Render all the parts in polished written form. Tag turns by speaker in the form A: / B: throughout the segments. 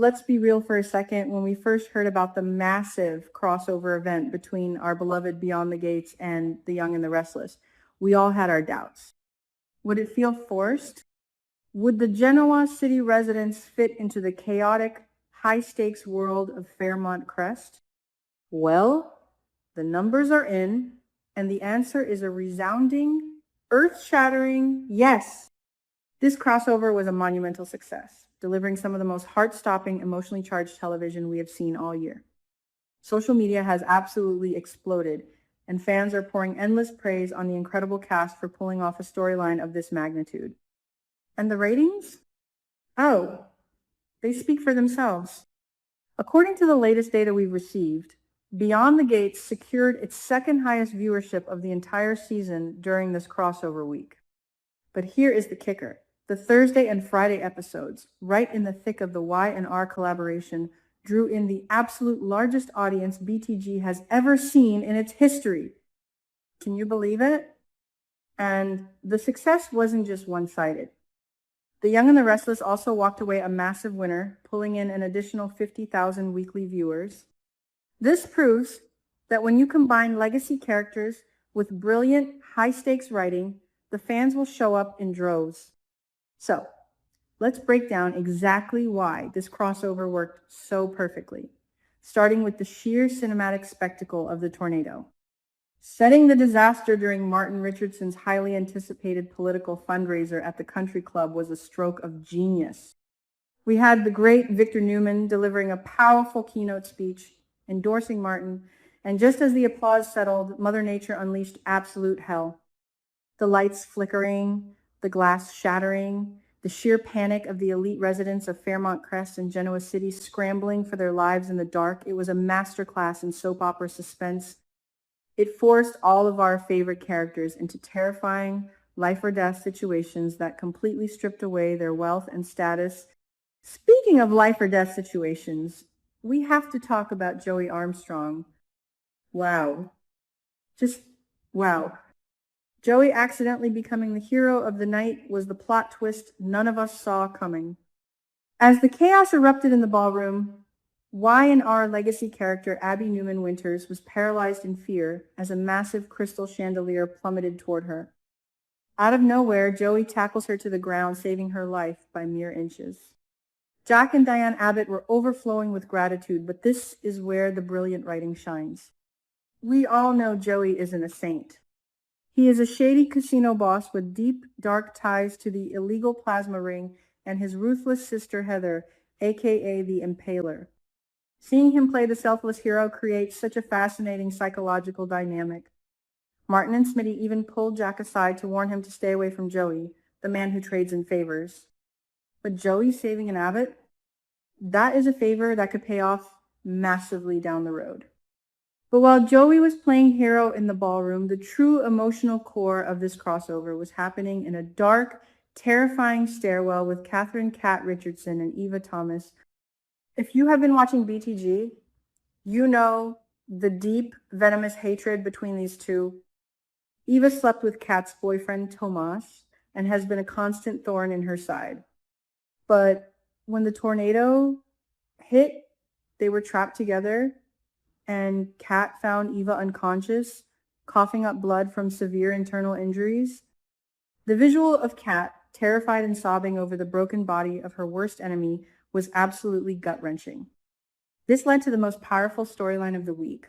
A: let's be real for a second. When we first heard about the massive crossover event between our beloved Beyond the Gates and The Young and the Restless, we all had our doubts. Would it feel forced? Would the Genoa city residents fit into the chaotic, high-stakes world of Fairmont Crest? Well, the numbers are in, and the answer is a resounding, earth-shattering yes. This crossover was a monumental success, delivering some of the most heart-stopping, emotionally charged television we have seen all year. Social media has absolutely exploded, and fans are pouring endless praise on the incredible cast for pulling off a storyline of this magnitude. And the ratings? Oh, they speak for themselves. According to the latest data we've received, Beyond the Gates secured its second highest viewership of the entire season during this crossover week. But here is the kicker. The Thursday and Friday episodes, right in the thick of the Y&R collaboration, drew in the absolute largest audience BTG has ever seen in its history. Can you believe it? And the success wasn't just one-sided. The Young and the Restless also walked away a massive winner, pulling in an additional 50,000 weekly viewers. This proves that when you combine legacy characters with brilliant, high-stakes writing, the fans will show up in droves. So, let's break down exactly why this crossover worked so perfectly, starting with the sheer cinematic spectacle of the tornado. Setting the disaster during Martin Richardson's highly anticipated political fundraiser at the country club was a stroke of genius. We had the great Victor Newman delivering a powerful keynote speech, endorsing Martin, and just as the applause settled, Mother Nature unleashed absolute hell. The lights flickering, the glass shattering, the sheer panic of the elite residents of Fairmont Crest and Genoa City scrambling for their lives in the dark. It was a masterclass in soap opera suspense. It forced all of our favorite characters into terrifying life or death situations that completely stripped away their wealth and status. Speaking of life or death situations, we have to talk about Joey Armstrong. Wow. Just wow. Joey accidentally becoming the hero of the night was the plot twist none of us saw coming. As the chaos erupted in the ballroom, Y&R legacy character Abby Newman Winters was paralyzed in fear as a massive crystal chandelier plummeted toward her. Out of nowhere, Joey tackles her to the ground, saving her life by mere inches. Jack and Diane Abbott were overflowing with gratitude, but this is where the brilliant writing shines. We all know Joey isn't a saint. He is a shady casino boss with deep, dark ties to the illegal plasma ring and his ruthless sister Heather, aka the Impaler. Seeing him play the selfless hero creates such a fascinating psychological dynamic. Martin and Smitty even pulled Jack aside to warn him to stay away from Joey, the man who trades in favors. But Joey saving an Abbott? That is a favor that could pay off massively down the road. But while Joey was playing hero in the ballroom, the true emotional core of this crossover was happening in a dark, terrifying stairwell with Catherine Cat Richardson and Eva Thomas. If you have been watching BTG, you know the deep, venomous hatred between these two. Eva slept with Cat's boyfriend, Tomas, and has been a constant thorn in her side. But when the tornado hit, they were trapped together, and Cat found Eva unconscious, coughing up blood from severe internal injuries. The visual of Cat, terrified and sobbing over the broken body of her worst enemy, was absolutely gut-wrenching. This led to the most powerful storyline of the week.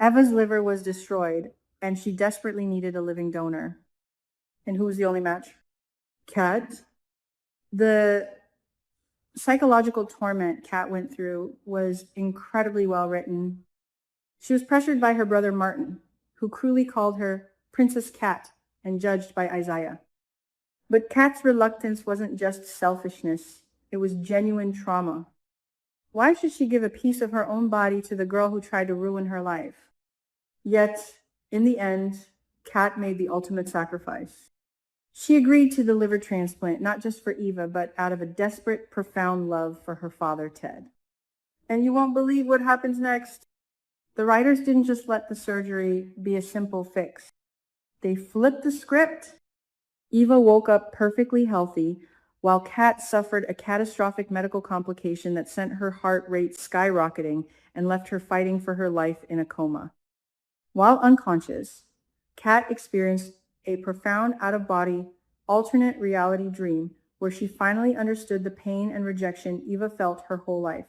A: Eva's liver was destroyed, and she desperately needed a living donor. And who was the only match? Cat. The psychological torment Cat went through was incredibly well written. She was pressured by her brother Martin, who cruelly called her Princess Cat and judged by Isaiah. But Cat's reluctance wasn't just selfishness, it was genuine trauma. Why should she give a piece of her own body to the girl who tried to ruin her life? Yet, in the end, Cat made the ultimate sacrifice. She agreed to the liver transplant, not just for Eva, but out of a desperate, profound love for her father, Ted. And you won't believe what happens next. The writers didn't just let the surgery be a simple fix. They flipped the script. Eva woke up perfectly healthy, while Kat suffered a catastrophic medical complication that sent her heart rate skyrocketing and left her fighting for her life in a coma. While unconscious, Kat experienced a profound out-of-body, alternate reality dream where she finally understood the pain and rejection Eva felt her whole life.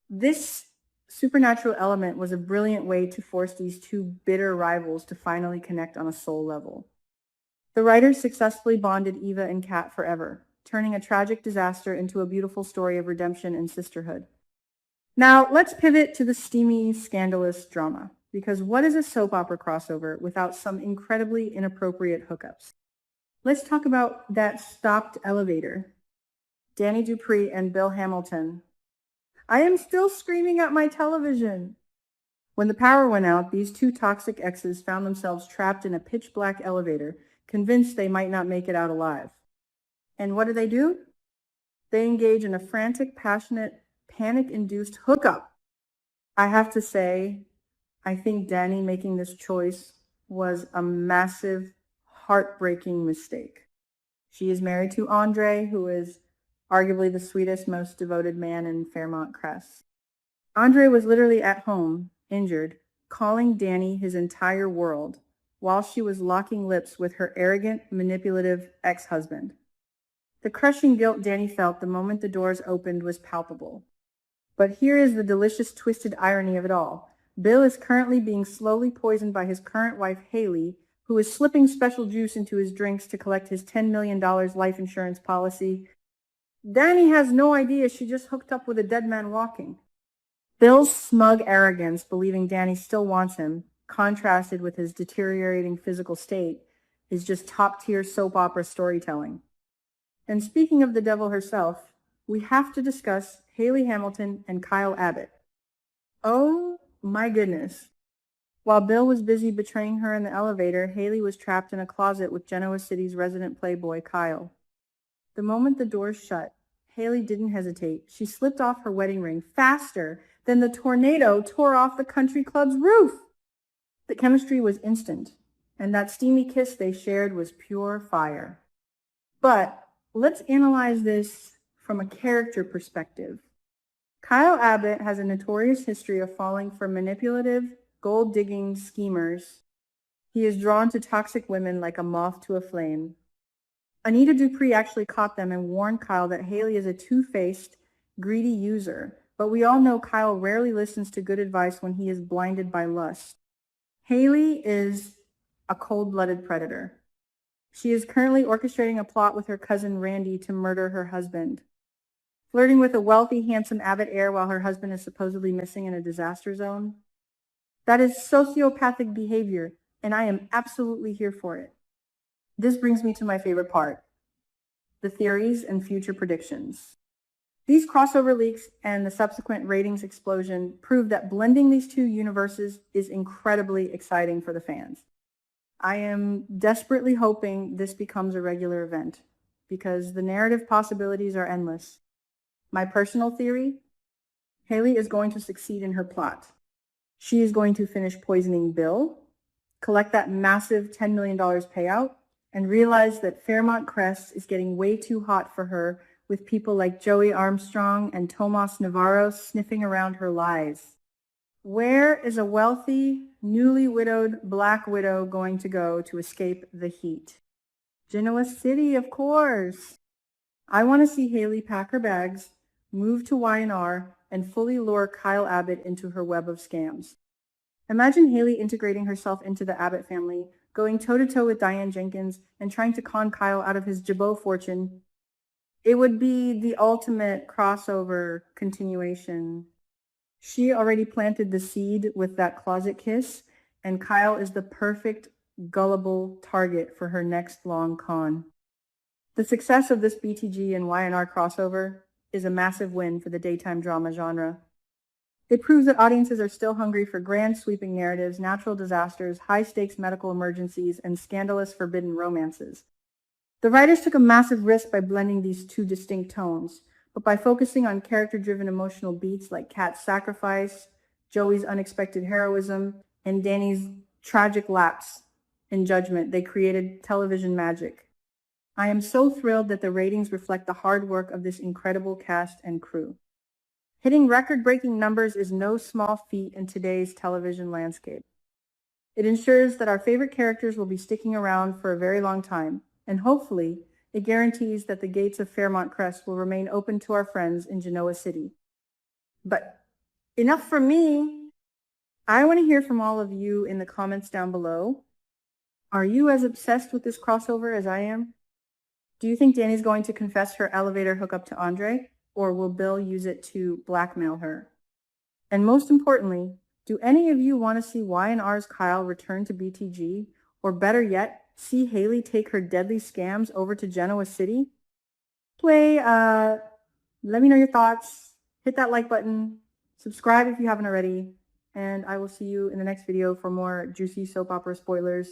A: This supernatural element was a brilliant way to force these two bitter rivals to finally connect on a soul level. The writers successfully bonded Eva and Kat forever, turning a tragic disaster into a beautiful story of redemption and sisterhood. Now, let's pivot to the steamy, scandalous drama, because what is a soap opera crossover without some incredibly inappropriate hookups? Let's talk about that stopped elevator. Danny Dupree and Bill Hamilton. I am still screaming at my television. When the power went out, these two toxic exes found themselves trapped in a pitch black elevator, convinced they might not make it out alive. And what do? They engage in a frantic, passionate, panic-induced hookup. I have to say, I think Danny making this choice was a massive, heartbreaking mistake. She is married to Andre, who is arguably the sweetest, most devoted man in Fairmont Crest. Andre was literally at home, injured, calling Danny his entire world, while she was locking lips with her arrogant, manipulative ex-husband. The crushing guilt Danny felt the moment the doors opened was palpable. But here is the delicious, twisted irony of it all. Bill is currently being slowly poisoned by his current wife, Haley, who is slipping special juice into his drinks to collect his $10 million life insurance policy. Danny has no idea she just hooked up with a dead man walking. Bill's smug arrogance, believing Danny still wants him, contrasted with his deteriorating physical state, is just top-tier soap opera storytelling. And speaking of the devil herself, we have to discuss Haley Hamilton and Kyle Abbott. Oh my goodness. While Bill was busy betraying her in the elevator, Haley was trapped in a closet with Genoa City's resident playboy, Kyle. The moment the doors shut, Haley didn't hesitate. She slipped off her wedding ring faster than the tornado tore off the country club's roof. The chemistry was instant, and that steamy kiss they shared was pure fire. But let's analyze this from a character perspective. Kyle Abbott has a notorious history of falling for manipulative, gold-digging schemers. He is drawn to toxic women like a moth to a flame. Anita Dupree actually caught them and warned Kyle that Haley is a two-faced, greedy user, but we all know Kyle rarely listens to good advice when he is blinded by lust. Haley is a cold-blooded predator. She is currently orchestrating a plot with her cousin Randy to murder her husband. Flirting with a wealthy, handsome Abbott heir while her husband is supposedly missing in a disaster zone. That is sociopathic behavior, and I am absolutely here for it. This brings me to my favorite part, the theories and future predictions. These crossover leaks and the subsequent ratings explosion prove that blending these two universes is incredibly exciting for the fans. I am desperately hoping this becomes a regular event, because the narrative possibilities are endless. My personal theory, Haley is going to succeed in her plot. She is going to finish poisoning Bill, collect that massive $10 million payout, and realize that Fairmont Crest is getting way too hot for her, with people like Joey Armstrong and Tomas Navarro sniffing around her lies. Where is a wealthy, newly widowed Black Widow going to go to escape the heat? Genoa City, of course. I want to see Haley pack her bags, move to Y&R, and fully lure Kyle Abbott into her web of scams. Imagine Haley integrating herself into the Abbott family, going toe-to-toe with Diane Jenkins, and trying to con Kyle out of his Jabot fortune. It would be the ultimate crossover continuation. She already planted the seed with that closet kiss, and Kyle is the perfect, gullible target for her next long con. The success of this Btg and Y&r crossover is a massive win for the daytime drama genre. It proves that audiences are still hungry for grand sweeping narratives, natural disasters, high-stakes medical emergencies, and scandalous forbidden romances. The writers took a massive risk by blending these two distinct tones, but by focusing on character-driven emotional beats like Kat's sacrifice, Joey's unexpected heroism, and Danny's tragic lapse in judgment, they created television magic. I am so thrilled that the ratings reflect the hard work of this incredible cast and crew. Hitting record-breaking numbers is no small feat in today's television landscape. It ensures that our favorite characters will be sticking around for a very long time, and hopefully, it guarantees that the gates of Fairmont Crest will remain open to our friends in Genoa City. But enough from me. I want to hear from all of you in the comments down below. Are you as obsessed with this crossover as I am? Do you think Danny's going to confess her elevator hookup to Andre, or will Bill use it to blackmail her? And most importantly, do any of you want to see Y&r's Kyle return to BTG, or better yet, see Haley take her deadly scams over to Genoa City? Let me know your thoughts. Hit that like button, subscribe if you haven't already, and I will see you in the next video for more juicy soap opera spoilers.